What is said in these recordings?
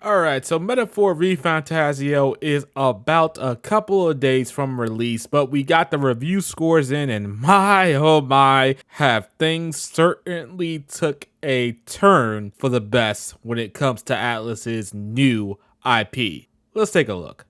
Alright, so Metaphor ReFantazio is about a couple of days from release, but we got the review scores in, and my oh my, have things certainly took a turn for the best when it comes to Atlus's new IP. Let's take a look.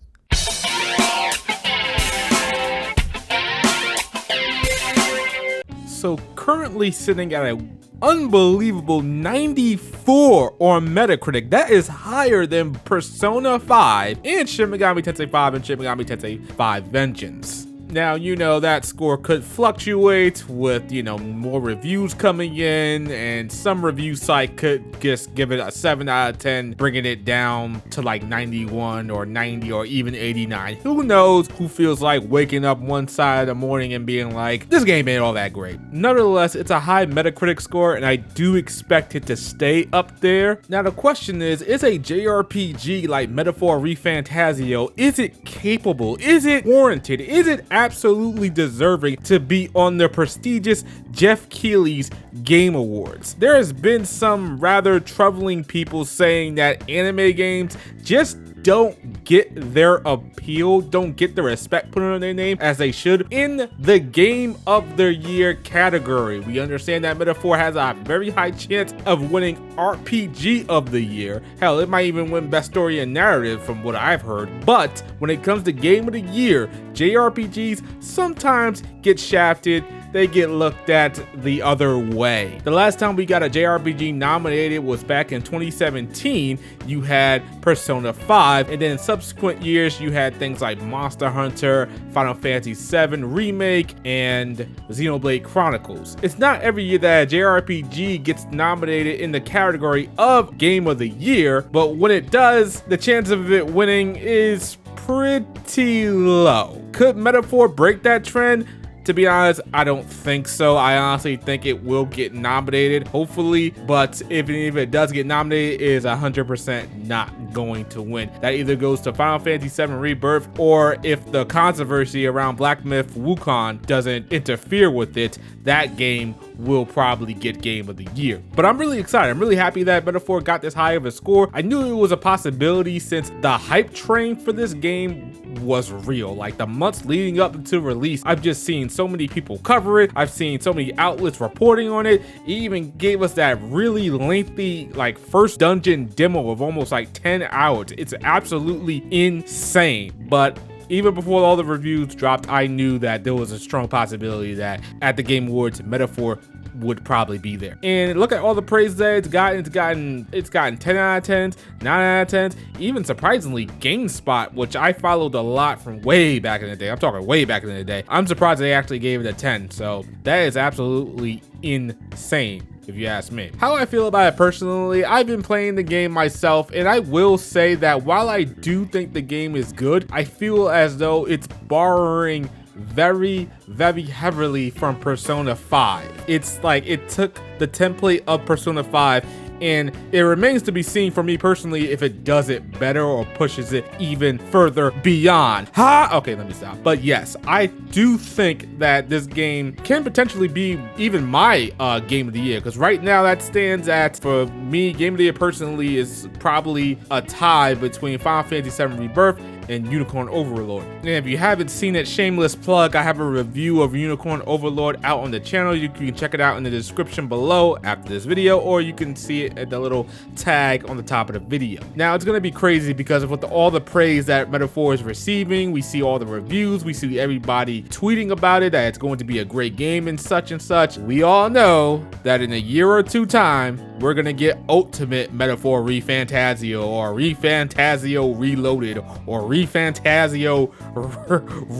So currently sitting at an unbelievable 94 on Metacritic. That is higher than Persona 5 and Shin Megami Tensei 5 and Shin Megami Tensei 5 Vengeance. Now, you know, that score could fluctuate with, more reviews coming in, and some review site could just give it a 7 out of 10, bringing it down to like 91 or 90 or even 89. Who knows who feels like waking up one side of the morning and being like, this game ain't all that great. Nonetheless, it's a high Metacritic score, and I do expect it to stay up there. Now, the question is a JRPG like Metaphor ReFantazio, is it capable? Is it warranted? Is it absolutely deserving to be on the prestigious Jeff Keighley's Game Awards? There has been some rather troubling people saying that anime games just don't get their appeal, don't get the respect put on their name as they should in the Game of the Year category. We understand that Metaphor has a very high chance of winning RPG of the Year. Hell, it might even win Best Story and Narrative from what I've heard. But when it comes to Game of the Year, JRPGs sometimes get shafted. They get looked at the other way. The last time we got a JRPG nominated was back in 2017. You had Persona 5, and then in subsequent years you had things like Monster Hunter, Final Fantasy VII Remake, and Xenoblade Chronicles. It's not every year that a JRPG gets nominated in the category of Game of the Year, but when it does, the chance of it winning is pretty low. Could Metaphor break that trend? To be honest, I don't think so. I honestly think it will get nominated, hopefully, but if it does get nominated, it is 100% not going to win. That either goes to Final Fantasy VII Rebirth, or if the controversy around Black Myth Wukong doesn't interfere with it, that game will probably get Game of the Year. But I'm really excited. I'm really happy that Metaphor got this high of a score. I knew it was a possibility since the hype train for this game was real. Like the months leading up to release, I've just seen so many people cover it. I've seen so many outlets reporting on it. It even gave us that really lengthy first dungeon demo of almost 10 hours. It's absolutely insane. But even before all the reviews dropped, I knew that there was a strong possibility that at the Game Awards, Metaphor would probably be there. And look at all the praise that it's gotten. It's gotten 10 out of 10s, 9 out of 10s, even surprisingly GameSpot, which I followed a lot from way back in the day. I'm talking way back in the day. I'm surprised they actually gave it a 10. So that is absolutely insane, if you ask me. How I feel about it personally, I've been playing the game myself, and I will say that while I do think the game is good, I feel as though it's borrowing very, very heavily from Persona 5. It's like it took the template of Persona 5, and it remains to be seen for me personally if it does it better or pushes it even further beyond. Okay, let me stop. But yes, I do think that this game can potentially be even my Game of the Year, because right now that stands at, for me, Game of the Year personally is probably a tie between Final Fantasy VII Rebirth and Unicorn Overlord. And if you haven't seen it, shameless plug, I have a review of Unicorn Overlord out on the channel. You can check it out in the description below after this video, or you can see it at the little tag on the top of the video. Now, it's gonna be crazy because with all the praise that Metaphor is receiving, we see all the reviews, we see everybody tweeting about it, that it's going to be a great game and such. We all know that in a year or two time, we're gonna get Ultimate Metaphor ReFantazio, or ReFantazio Reloaded, or ReFantazio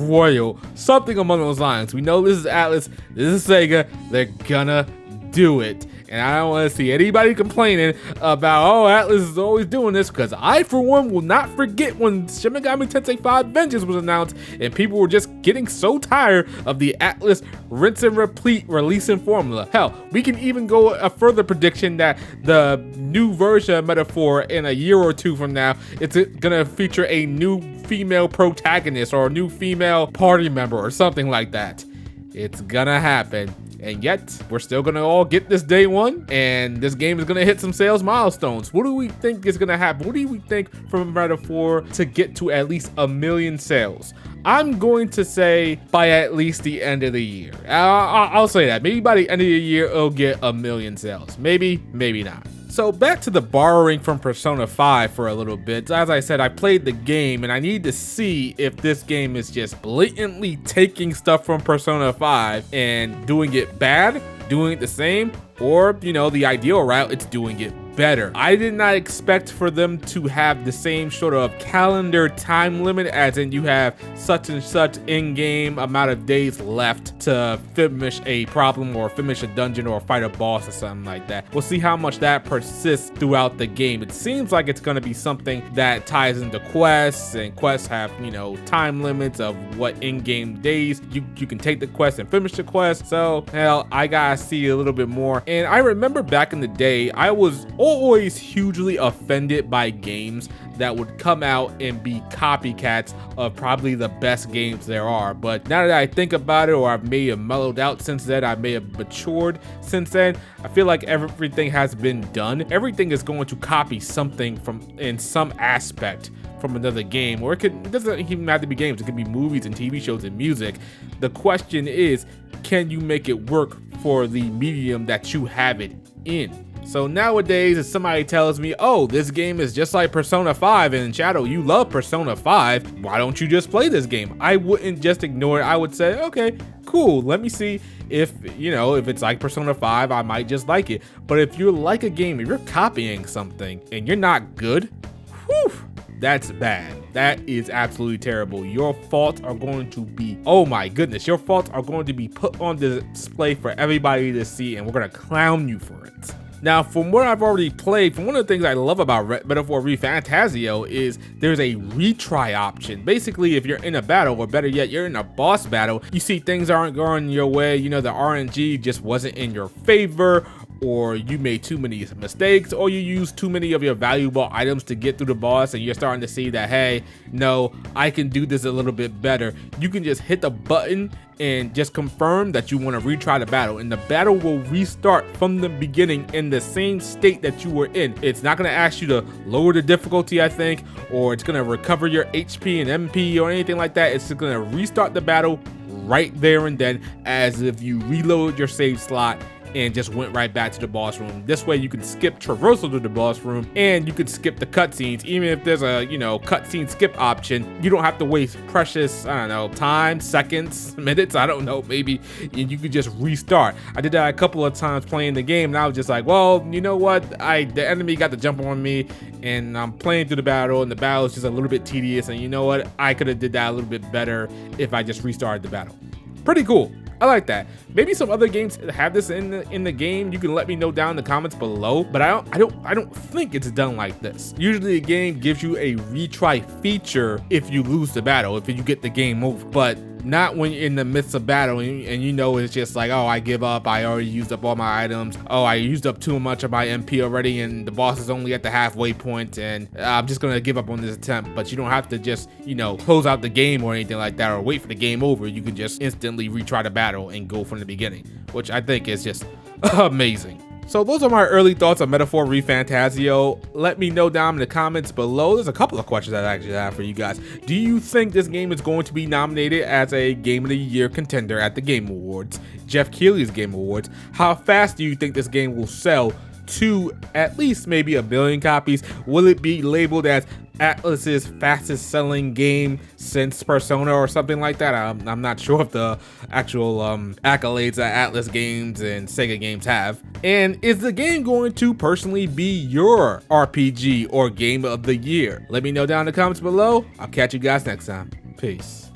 Royal, something along those lines. We know this is Atlus, this is Sega, they're gonna do it. And I don't want to see anybody complaining about, oh, Atlus is always doing this, because I, for one, will not forget when Shin Megami Tensei 5 Vengeance was announced and people were just getting so tired of the Atlus rinse and repeat releasing formula. Hell, we can even go a further prediction that the new version of Metaphor in a year or two from now, it's gonna feature a new female protagonist or a new female party member or something like that. It's gonna happen. and yet we're still gonna all get this day one, and this game is gonna hit some sales milestones. What do we think is gonna happen? What do we think from Metaphor to get to at least 1 million sales? I'm going to say by at least the end of the year. I'll say that. Maybe by the end of the year, it'll get 1 million sales. Maybe, maybe not. So back to the borrowing from Persona 5 for a little bit. As I said, I played the game and I need to see if this game is just blatantly taking stuff from Persona 5 and doing it bad, doing it the same, or, you know, the ideal route, it's doing it better. I did not expect for them to have the same sort of calendar time limit, as in you have such and such in-game amount of days left to finish a problem or finish a dungeon or fight a boss or something like that. We'll see how much that persists throughout the game. It seems like it's going to be something that ties into quests, and quests have, you know, time limits of what in-game days you can take the quest and finish the quest. So hell, I gotta see a little bit more. And I remember back in the day, I was always hugely offended by games that would come out and be copycats of probably the best games there are. But now that I think about it, or I may have mellowed out since then, I may have matured since then, I feel like everything has been done. Everything is going to copy something from in some aspect from another game, or it doesn't even have to be games. It could be movies and TV shows and music. The question is, can you make it work for the medium that you have it in? So nowadays, if somebody tells me, oh, this game is just like Persona 5, and Shadow, you love Persona 5, why don't you just play this game? I wouldn't just ignore it. I would say, okay, cool, let me see if, you know, if it's like Persona 5, I might just like it. But if you're like a game, if you're copying something and you're not good, whew, that's bad. That is absolutely terrible. Your faults are going to be, oh my goodness, your faults are going to be put on display for everybody to see, and we're gonna clown you for it. Now, from what I've already played, from one of the things I love about Metaphor ReFantazio is there's a retry option. Basically, if you're in a battle, or better yet, you're in a boss battle, you see things aren't going your way, you know, the RNG just wasn't in your favor, or you made too many mistakes, or you used too many of your valuable items to get through the boss, and you're starting to see that, hey, no, I can do this a little bit better. You can just hit the button and just confirm that you want to retry the battle, and the battle will restart from the beginning in the same state that you were in. It's not going to ask you to lower the difficulty, I think, or it's going to recover your HP and MP or anything like that. It's just going to restart the battle right there and then, as if you reload your save slot and just went right back to the boss room. This way you can skip traversal to the boss room, and you could skip the cutscenes. Even if there's a, you know, cutscene skip option, you don't have to waste precious, I don't know, time, seconds, minutes, I don't know, maybe, and you could just restart. I did that a couple of times playing the game, and I was just like, well, you know what, the enemy got the jump on me, and I'm playing through the battle, and the battle is just a little bit tedious, and you know what, I could have did that a little bit better if I just restarted the battle. Pretty cool. I like that. Maybe some other games have this in the game. You can let me know down in the comments below, but I don't think it's done like this. Usually a game gives you a retry feature if you lose the battle, if you get the game over, but not when you're in the midst of battle and you know it's just like, oh, I give up, I already used up all my items, oh, I used up too much of my MP already, and the boss is only at the halfway point, and I'm just gonna give up on this attempt. But you don't have to just, you know, close out the game or anything like that, or wait for the game over. You can just instantly retry the battle and go from the beginning, which I think is just amazing. So those are my early thoughts on Metaphor ReFantazio. Let me know down in the comments below. There's a couple of questions that I actually have for you guys. Do you think this game is going to be nominated as a Game of the Year contender at the Game Awards, Jeff Keighley's Game Awards? How fast do you think this game will sell to at least maybe 1 billion copies? Will it be labeled as Atlus's fastest selling game since Persona or something like that? I'm not sure of the actual accolades that Atlus Games and Sega Games have. And is the game going to personally be your RPG or Game of the Year? Let me know down in the comments below. I'll catch you guys next time. Peace.